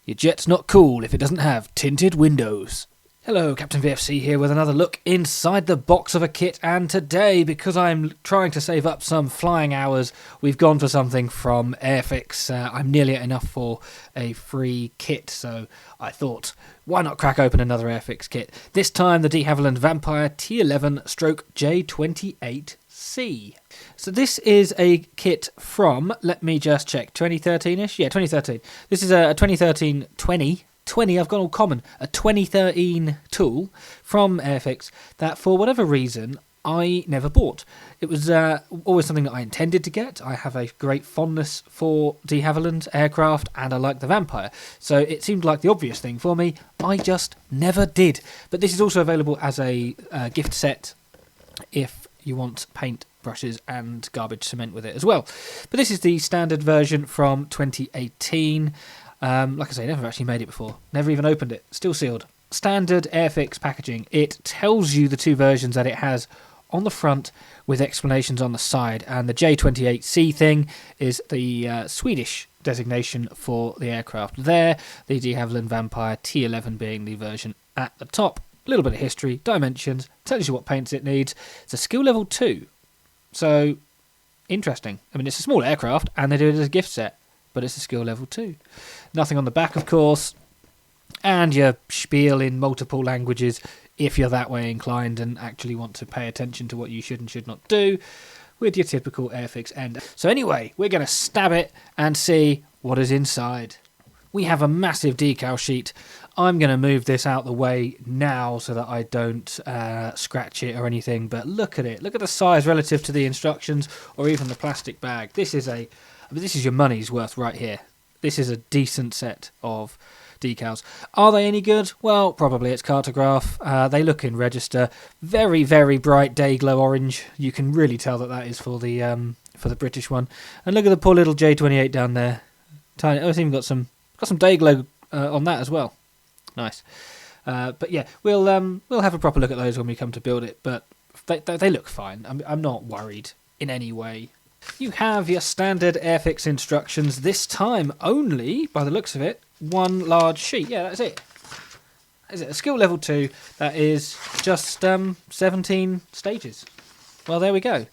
Your jet's not cool if it doesn't have tinted windows. Hello, Captain VFC here with another look inside the box of a kit, and today, because I'm trying to save up some flying hours, we've gone for something from Airfix. I'm nearly at enough for a free kit, so I thought, why not crack open another Airfix kit? This time the Havilland Vampire T.11 J28C. So this is a kit from, let me just check, 2013-ish? Yeah, 2013. This is a 2013 20, I've gone all common, a 2013 tool from Airfix that for whatever reason I never bought. It was always something that I intended to get. I have a great fondness for de Havilland aircraft and I like the Vampire, so it seemed like the obvious thing for me. I just never did. But this is also available as a gift set if you want paint, brushes and garbage cement with it as well. But this is the standard version from 2018. Like I say, never actually made it before. Never even opened it. Still sealed. Standard Airfix packaging. It tells you the two versions that it has on the front with explanations on the side. And the J28C thing is the Swedish designation for the aircraft there. The de Havilland Vampire T11 being the version at the top. A little bit of history, dimensions, tells you what paints it needs. It's a skill level 2. So, interesting. I mean, it's a small aircraft and they do it as a gift set. But it's a skill level 2. Nothing on the back, of course, and your spiel in multiple languages if you're that way inclined and actually want to pay attention to what you should and should not do, with your typical Airfix end. So anyway, we're going to stab it and see what is inside. We have a massive decal sheet. I'm going to move this out the way now so that I don't scratch it or anything, but look at it. Look at the size relative to the instructions or even the plastic bag. This is your money's worth right here. This is a decent set of decals. Are they any good? Well, probably. It's Cartograph. They look in register. Very, very bright day glow orange. You can really tell that is for the British one. And look at the poor little J28 down there. Tiny. Oh, it's even got some day glow on that as well. Nice. But yeah, we'll have a proper look at those when we come to build it. But they look fine. I'm not worried in any way. You have your standard Airfix instructions, this time only, by the looks of it, one large sheet. Yeah, that's it. Is it a skill level 2? That is just 17 stages. Well, there we go.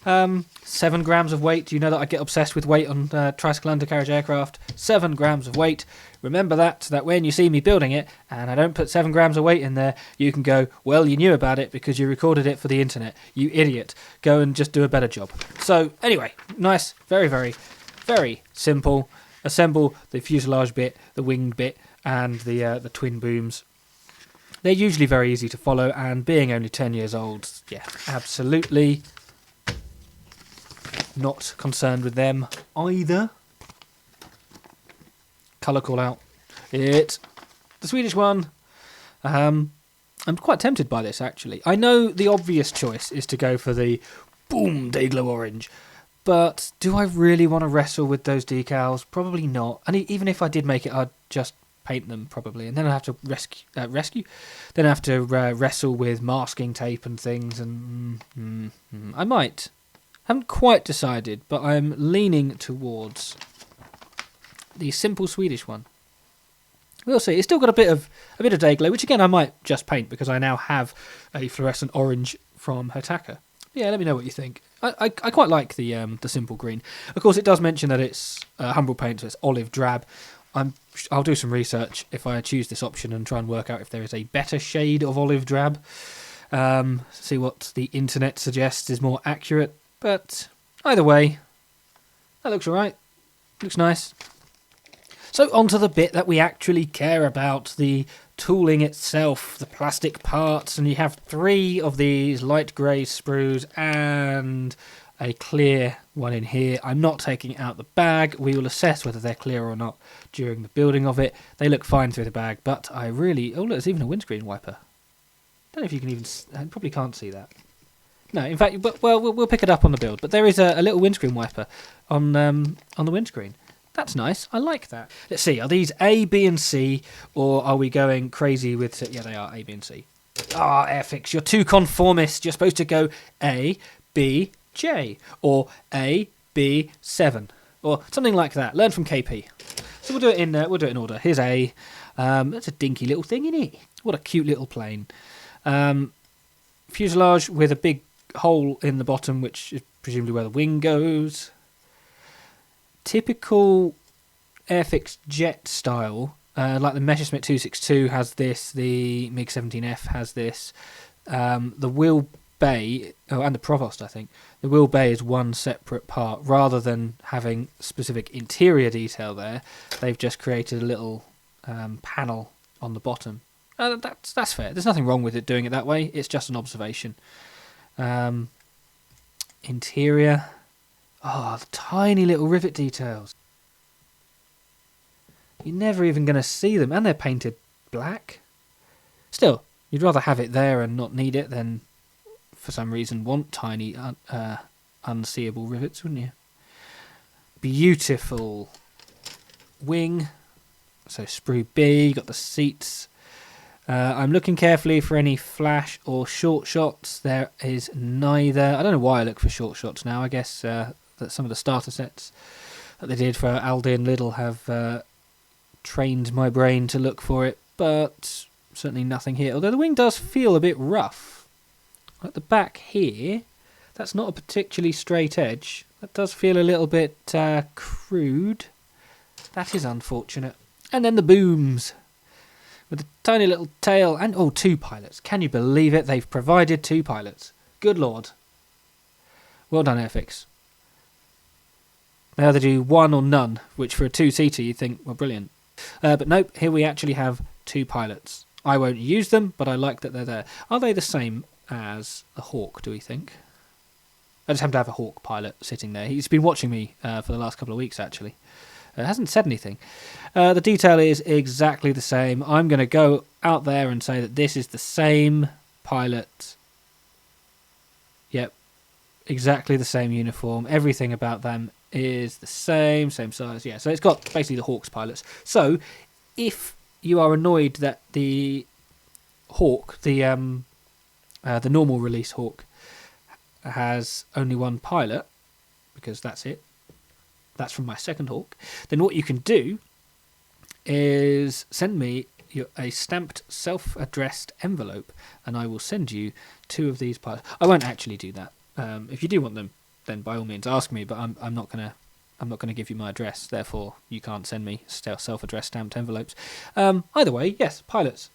7 grams of weight. You know that I get obsessed with weight on tricycle undercarriage aircraft. 7 grams of weight. Remember that when you see me building it and I don't put 7 grams of weight in there, you can go, well, you knew about it because you recorded it for the internet. You idiot. Go and just do a better job. So anyway, nice, very, very, very simple. Assemble the fuselage bit, the wing bit and the twin booms. They're usually very easy to follow, and being only 10 years old, yeah, absolutely not concerned with them either. Colour call out. It's the Swedish one. I'm quite tempted by this, actually. I know the obvious choice is to go for the boom Dayglow orange, but do I really want to wrestle with those decals? Probably not. And even if I did make it, I'd just paint them probably, and then I'd have to Then I have to wrestle with masking tape and things, and I might. Haven't quite decided, but I'm leaning towards the simple Swedish one. We'll see. It's still got a bit of day glow, which again I might just paint because I now have a fluorescent orange from Hataka. Yeah, let me know what you think. I quite like the simple green. Of course, it does mention that it's Humbrol paint, so it's olive drab. I'll do some research if I choose this option and try and work out if there is a better shade of olive drab. See what the internet suggests is more accurate. But either way, that looks alright. Looks nice. So on to the bit that we actually care about, the tooling itself, the plastic parts, and you have 3 of these light grey sprues and a clear one in here. I'm not taking it out the bag. We will assess whether they're clear or not during the building of it. They look fine through the bag, but I really... Oh look, there's even a windscreen wiper. Don't know if you can even... I probably can't see that. No, in fact, we'll pick it up on the build. But there is a little windscreen wiper on the windscreen. That's nice. I like that. Let's see. Are these A, B, and C, or are we going crazy with... Yeah, they are A, B, and C. Ah, Airfix, you're too conformist. You're supposed to go A, B, J, or A, B, 7, or something like that. Learn from KP. So we'll do it in order. Here's A. That's a dinky little thing, isn't it? What a cute little plane. Fuselage with a big hole in the bottom, which is presumably where the wing goes. Typical Airfix jet style, like the Messerschmitt 262 has this, the MiG-17F has this. The wheel bay, and the Provost, I think, the wheel bay is one separate part. Rather than having specific interior detail there, they've just created a little panel on the bottom. That's fair. There's nothing wrong with it doing it that way. It's just an observation. Interior. Oh, the tiny little rivet details. You're never even going to see them, and they're painted black. Still, you'd rather have it there and not need it than, for some reason, want tiny, unseeable rivets, wouldn't you? Beautiful wing. So sprue B, you got the seats. I'm looking carefully for any flash or short shots. There is neither. I don't know why I look for short shots now. I guess that some of the starter sets that they did for Aldi and Lidl have trained my brain to look for it, but certainly nothing here. Although the wing does feel a bit rough. At the back here, that's not a particularly straight edge. That does feel a little bit crude. That is unfortunate. And then the booms. With a tiny little tail and, 2 pilots. Can you believe it? They've provided 2 pilots. Good lord. Well done, Airfix. They either do 1 or none, which for a 2-seater you think, well, brilliant. But nope, here we actually have 2 pilots. I won't use them, but I like that they're there. Are they the same as a Hawk, do we think? I just happen to have a Hawk pilot sitting there. He's been watching me for the last couple of weeks, actually. Hasn't said anything. The detail is exactly the same. I'm going to go out there and say that this is the same pilot. Yep, exactly the same uniform. Everything about them is the same size. Yeah, so it's got basically the Hawk's pilots. So if you are annoyed that the Hawk, the normal release Hawk, has only 1 pilot, because that's it. That's from my second Hawk. Then what you can do is send me a stamped self-addressed envelope, and I will send you 2 of these pilots. I won't actually do that. If you do want them, then by all means ask me. But I'm not gonna give you my address. Therefore, you can't send me self-addressed stamped envelopes. Either way, yes, pilots.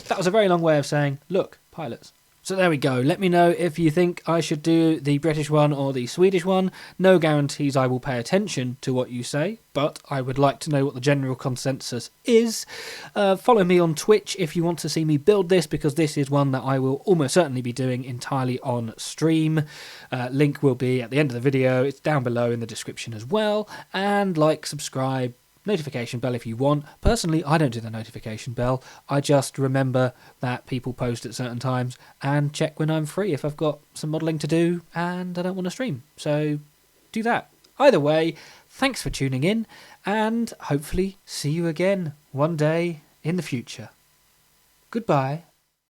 That was a very long way of saying, look, pilots. So there we go. Let me know if you think I should do the British one or the Swedish one. No guarantees I will pay attention to what you say, but I would like to know what the general consensus is. Follow me on Twitch if you want to see me build this, because this is one that I will almost certainly be doing entirely on stream. Link will be at the end of the video. It's down below in the description as well. And like, subscribe, notification bell if you want. Personally, I don't do the notification bell. I just remember that people post at certain times and check when I'm free if I've got some modelling to do and I don't want to stream. So do that. Either way, thanks for tuning in, and hopefully see you again one day in the future. Goodbye.